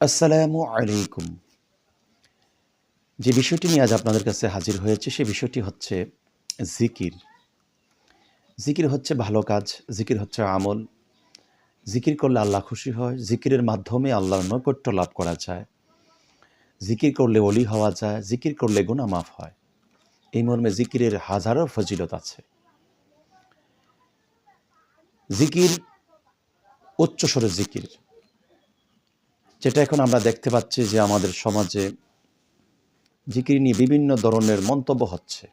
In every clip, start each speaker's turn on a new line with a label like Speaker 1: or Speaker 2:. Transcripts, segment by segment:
Speaker 1: আসসালামু আলাইকুম। যে বিষয়টি নিয়ে আজ আপনাদের কাছে হাজির হয়েছে সে বিষয়টি হচ্ছে জিকির। জিকির হচ্ছে ভালো কাজ, জিকির হচ্ছে আমল। জিকির করলে আল্লাহ খুশি হয়, জিকিরের মাধ্যমে আল্লাহর নৈকট্য লাভ করা যায়, জিকির করলে ওলি হওয়া যায়, জিকির করলে গুনাহ মাফ হয়। এই মর্মে জিকিরের হাজারো ফজিলত আছে। জিকির উচ্চস্বরের জিকির, যেটা এখন আমরা দেখতে পাচ্ছি যে আমাদের সমাজে জিকির নিয়ে বিভিন্ন ধরনের মন্তব্য হচ্ছে।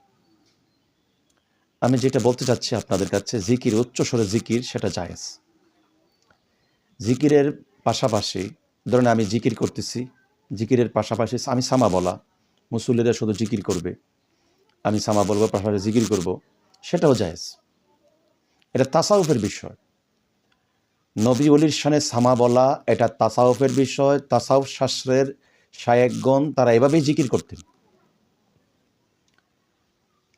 Speaker 1: আমি যেটা বলতে চাচ্ছি আপনাদের কাছে, জিকির উচ্চস্বরে জিকির সেটা জায়েজ। জিকিরের পাশাপাশি ধরেন আমি জিকির করতেছি, জিকিরের পাশাপাশি আমি সামা বলা, মুসল্লিরা শুধু জিকির করবে, আমি সামা বলবো, পাশাপাশি জিকির করব, সেটাও জায়েজ। এটা তাসাউফের বিষয়। নবী ওলির শানে সামা বলা এটা তাসাউফের বিষয়। তাসাউফ শাস্ত্রের শায়েকগণ তারা এভাবেই জিকির করতেন।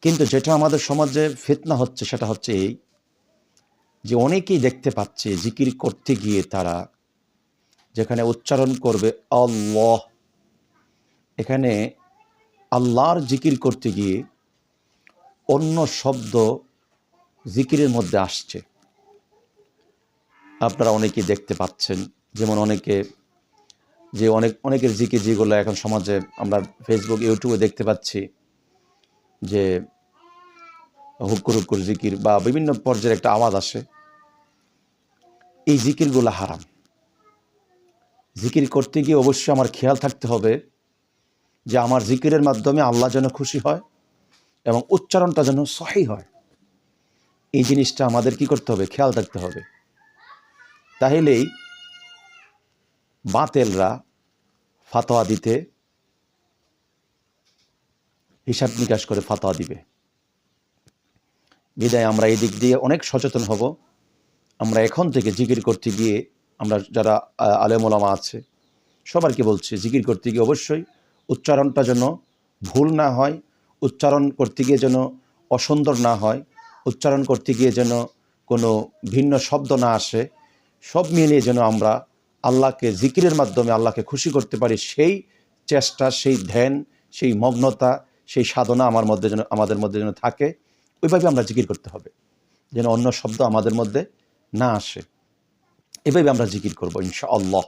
Speaker 1: কিন্তু যেটা আমাদের সমাজে ফিতনা হচ্ছে সেটা হচ্ছে এই যে অনেকেই দেখতে পাচ্ছে জিকির করতে গিয়ে তারা যেখানে উচ্চারণ করবে আল্লাহ, এখানে আল্লাহর জিকির করতে গিয়ে অন্য শব্দ জিকিরের মধ্যে আসছে। আপনারা অনেকেই দেখতে পাচ্ছেন, যেমন অনেকের জিকির যেগুলো এখন সমাজে আমরা ফেসবুক ইউটিউবে দেখতে পাচ্ছি যে হুক্কুর হুক্কুর জিকির বা বিভিন্ন পর্যায়ের একটা আওয়াজ আসে। এই জিকিরগুলো হারাম। জিকির করতে গিয়ে অবশ্যই আমার খেয়াল থাকতে হবে যে আমার জিকিরের মাধ্যমে আল্লাহ যেন খুশি হয় এবং উচ্চারণটা যেন সহিহ হয়। এই জিনিসটা আমাদের কি করতে হবে, খেয়াল রাখতে হবে। তাহলেই বাতেলরা ফাতোয়া দিতে হিসাব নিকাশ করে ফাতোয়া দিবে। বিদায় আমরা এই দিক দিয়ে অনেক সচেতন হব। আমরা এখন থেকে জিকির করতে গিয়ে, আমরা যারা আলেম ওলামা আছে সবারকে বলছি, জিকির করতে গিয়ে অবশ্যই উচ্চারণটা যেন ভুল না হয়, উচ্চারণ করতে গিয়ে যেন অসুন্দর না হয়, উচ্চারণ করতে গিয়ে যেন কোনো ভিন্ন শব্দ না আসে। সব মিলিয়ে যেন আমরা আল্লাহকে জিকিরের মাধ্যমে আল্লাহকে খুশি করতে পারি, সেই চেষ্টা, সেই ধ্যান, সেই মগ্নতা, সেই সাধনা আমাদের মধ্যে যেন থাকে। ওইভাবে আমরা জিকির করতে হবে, যেন অন্য শব্দ আমাদের মধ্যে না আসে। এভাবে আমরা জিকির করবো ইনশাআল্লাহ।